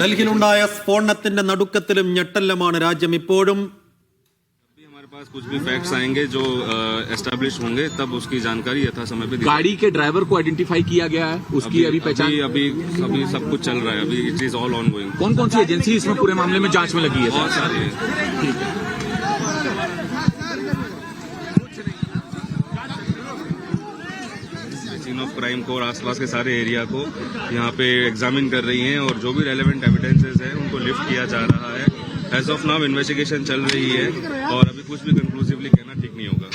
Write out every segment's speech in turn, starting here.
ഡൽഹിയിലുണ്ടായ സ്ഫോടനത്തിന്റെ നടുക്കത്തിലും ഞെട്ടലുമാണ് രാജ്യം ഇപ്പോഴും. हमारे पास कुछ भी फैक्ट्स आएंगे जो एस्टैब्लिश होंगे तब उसकी जानकारी यथा समय पे। गाड़ी के ड्राइवर को आइडेंटिफाई किया गया है, उसकी अभी पहचान अभी सब कुछ चल रहा है, अभी it is all on going. कौन कौन सी एजेंसी इसमें पूरे मामले में जांच में लगी है? बहुत सारी है। सीन ऑफ क्राइम को और आसपास के सारे एरिया को यहाँ पे एग्जामिन कर रही हैं और जो भी रेलेवेंट एविडेंसेस है उनको लिफ्ट किया जा रहा है। एज ऑफ नाउ इन्वेस्टिगेशन चल रही है और अभी कुछ भी कंक्लूसिवली कहना ठीक नहीं होगा।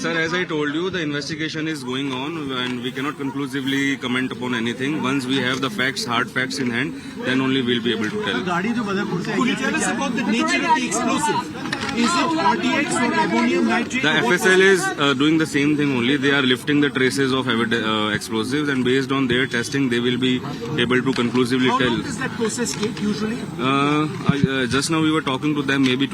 Sir, as I told you, the investigation is going on and we cannot conclusively comment upon anything. Once we have the facts, hard facts in hand, then only we'll be able to tell. Could you tell us about the nature of the explosive? Is it RTX or ammonium nitrate? The FSL is doing the same thing only. They are lifting the traces of explosives and based on their testing, they will be able to conclusively tell. How long does that process take usually? Just now we were talking to them, maybe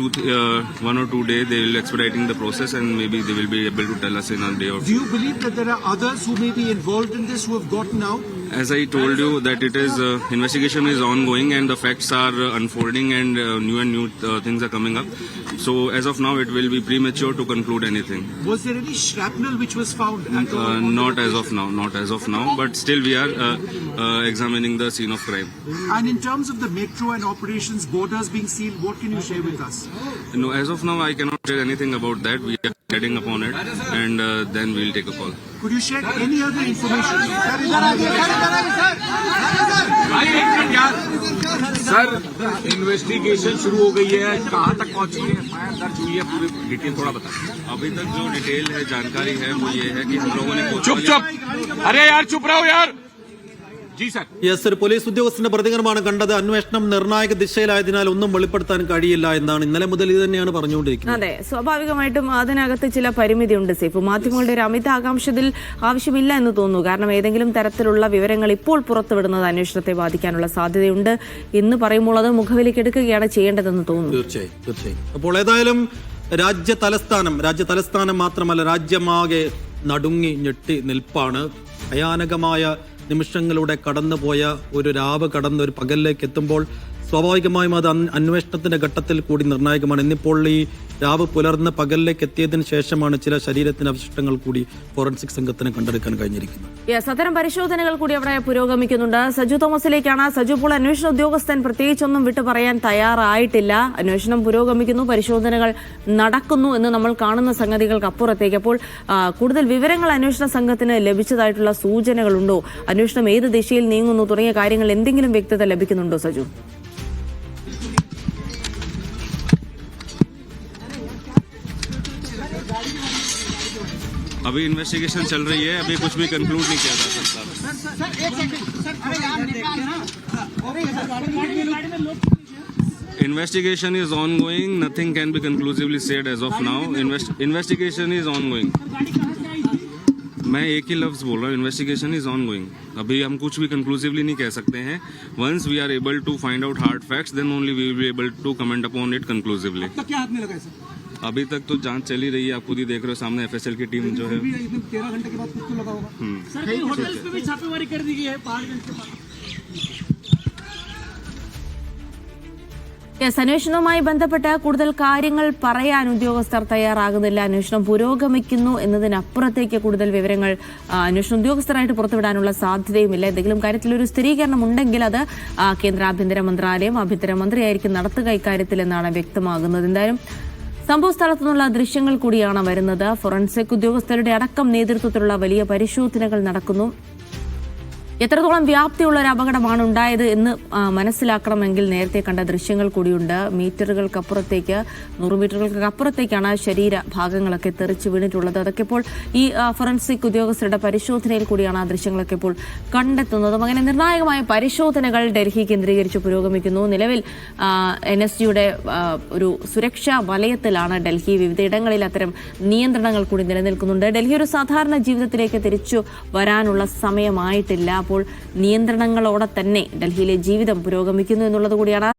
1 or 2 days they will expediting the process and maybe they will be able to tell us in a day or two. Do you believe that there are others who may be involved in this who have gotten out? As I told you that it is investigation is ongoing and the facts are unfolding and new things are coming up. So as of now it will be premature to conclude anything. Was there any shrapnel which was found? Not as of now, but still we are examining the scene of crime. And in terms of the metro and operations, borders being sealed, what can you share with us? No, as of now I cannot share anything about that. We are heading upon it and then we'll take a call. Could you share any other information? Sir, investigation शुरू हो गई है, कहाँ तक पहुँची है, FIR दर्ज हुई है, पूरी डिटेल थोड़ा बताएं। अभी तक जो डिटेल है, जानकारी है वो ये है कि हम लोगों ने चुप अरे यार चुप रहो यार। जी सर। യെസ്, ഒരു പോലീസ് ഉദ്യോഗസ്ഥന്റെ പ്രതികരണമാണ് കണ്ടത്. അന്വേഷണം നിർണായക ദിശയിലായതിനാൽ ഒന്നും വെളിപ്പെടുത്താൻ കഴിയില്ല എന്നാണ് ഇന്നലെ മുതൽ ഇത് തന്നെയാണ് പറഞ്ഞുകൊണ്ടിരിക്കുന്നത്. അതെ, സ്വാഭാവികമായിട്ടും അതിനകത്ത് ചില പരിമിതിയുണ്ട്. സേഫ്, മാധ്യമങ്ങളുടെ ഒരു അമിത ആകാംക്ഷ ഇതിൽ ആവശ്യമില്ല എന്ന് തോന്നുന്നു. കാരണം ഏതെങ്കിലും തരത്തിലുള്ള വിവരങ്ങൾ ഇപ്പോൾ പുറത്തുവിടുന്നത് അന്വേഷണത്തെ ബാധിക്കാനുള്ള സാധ്യതയുണ്ട് എന്ന് പറയുമ്പോൾ അത് മുഖവിലേക്കെടുക്കുകയാണ് ചെയ്യേണ്ടതെന്ന് തോന്നുന്നു. തീർച്ചയായും. അപ്പോൾ ഏതായാലും രാജ്യ തലസ്ഥാനം മാത്രമല്ല, രാജ്യമാകെ നടുങ്ങി ഞെട്ടി നിൽപ്പാണ്. ഭയാനകമായ നിമിഷങ്ങളിലൂടെ കടന്നുപോയ ഒരു രാവ് കടന്ന് ഒരു പകലിലേക്ക് എത്തുമ്പോൾ സ്വാഭാവികമായും അത് അന്വേഷണത്തിന്റെ ഘട്ടത്തിൽ കൂടി നിർണായകമാണ്. ഇന്നിപ്പോൾ ഈ രാവ് പുലർന്ന് പകലിലേക്ക് എത്തിയതിനു ശേഷമാണ് ചില ശരീരത്തിന്റെ അവശിഷ്ടങ്ങൾ കൂടി ഫോറൻസിക് സംഘത്തിന് കണ്ടെടുക്കാൻ കഴിഞ്ഞിരിക്കുന്നത്. അത്തരം പരിശോധനകൾ കൂടി അവിടെ പുരോഗമിക്കുന്നുണ്ട്. സജു തോമസിലേക്കാണ്. സജു, ഇപ്പോൾ അന്വേഷണ ഉദ്യോഗസ്ഥൻ പ്രത്യേകിച്ചൊന്നും വിട്ടു പറയാൻ തയ്യാറായിട്ടില്ല. അന്വേഷണം പുരോഗമിക്കുന്നു, പരിശോധനകൾ നടക്കുന്നു എന്ന് നമ്മൾ കാണുന്ന സംഗതികൾക്ക് അപ്പുറത്തേക്ക് അപ്പോൾ കൂടുതൽ വിവരങ്ങൾ അന്വേഷണ സംഘത്തിന് ലഭിച്ചതായിട്ടുള്ള സൂചനകളുണ്ടോ? അന്വേഷണം ഏത് ദിശയിൽ നീങ്ങുന്നു തുടങ്ങിയ കാര്യങ്ങൾ എന്തെങ്കിലും വ്യക്തത ലഭിക്കുന്നുണ്ടോ സജു? अभी इन्वेस्टिगेशन चल रही है, अभी कुछ भी कंक्लूड नहीं किया जा सकता। Investigation is ongoing, nothing can be conclusively said as of now. Investigation is ongoing. मैं एक ही लफ्ज बोल रहा हूँ, इन्वेस्टिगेशन इज ऑनगोइंग। अभी हम कुछ भी कंक्लूसिवली नहीं कह सकते हैं। Once we are able to find out hard facts, then only we will be able to comment upon it conclusively. क्या हाथ में लगा है सर? अभी तक तो जांच चली रही है, आप खुद ही देख रहे हो सामने एफएसएल की टीम जो है। 13 घंटे के बाद कुछ तो लगा होगा। सर, कई होटल्स पे भी छापेमारी कर दी गई है पहाड़गंज के पास। അന്വേഷണവുമായി ബന്ധപ്പെട്ട് കൂടുതൽ കാര്യങ്ങൾ പറയാൻ ഉദ്യോഗസ്ഥർ തയ്യാറാകുന്നില്ല. അന്വേഷണം പുരോഗമിക്കുന്നു എന്നതിനപ്പുറത്തേക്ക് കൂടുതൽ വിവരങ്ങൾ അന്വേഷണ ഉദ്യോഗസ്ഥരായിട്ട് പുറത്തുവിടാനുള്ള സാധ്യതയുമില്ല. എന്തെങ്കിലും കാര്യത്തിലൊരു സ്ഥിരീകരണം ഉണ്ടെങ്കിൽ അത് കേന്ദ്ര ആഭ്യന്തര മന്ത്രാലയം, ആഭ്യന്തരമന്ത്രിയായിരിക്കും നടത്തുക ഇക്കാര്യത്തിൽ എന്നാണ് വ്യക്തമാകുന്നത്. എന്തായാലും സംഭവ സ്ഥലത്തു നിന്നുള്ള ദൃശ്യങ്ങൾ കൂടിയാണ് വരുന്നത്. ഫോറൻസിക് ഉദ്യോഗസ്ഥരുടെ അടക്കം നേതൃത്വത്തിലുള്ള വലിയ പരിശോധനകൾ നടക്കുന്നു. എത്രത്തോളം വ്യാപ്തിയുള്ള ഒരു അപകടമാണ് ഉണ്ടായത് എന്ന് മനസ്സിലാക്കണമെങ്കിൽ നേരത്തെ കണ്ട ദൃശ്യങ്ങൾ കൂടിയുണ്ട്. മീറ്ററുകൾക്കപ്പുറത്തേക്ക് 100 മീറ്ററുകൾക്കപ്പുറത്തേക്കാണ് ശരീര ഭാഗങ്ങളൊക്കെ തെറിച്ചു വീണിട്ടുള്ളത്. അതൊക്കെ ഇപ്പോൾ ഈ ഫോറൻസിക് ഉദ്യോഗസ്ഥരുടെ പരിശോധനയിൽ കൂടിയാണ് ആ ദൃശ്യങ്ങളൊക്കെ ഇപ്പോൾ കണ്ടെത്തുന്നതും. അങ്ങനെ നിർണായകമായ പരിശോധനകൾ ഡൽഹി കേന്ദ്രീകരിച്ച് പുരോഗമിക്കുന്നു. നിലവിൽ NSGയുടെ ഒരു സുരക്ഷാ വലയത്തിലാണ് ഡൽഹി. വിവിധയിടങ്ങളിൽ അത്തരം നിയന്ത്രണങ്ങൾ കൂടി നിലനിൽക്കുന്നുണ്ട്. ഡൽഹി ഒരു സാധാരണ ജീവിതത്തിലേക്ക് തിരിച്ചു വരാനുള്ള സമയമായിട്ടില്ല. അപ്പോൾ നിയന്ത്രണങ്ങളോടെ തന്നെ ഡൽഹിയിലെ ജീവിതം പുരോഗമിക്കുന്നു എന്നുള്ളത് കൂടിയാണ്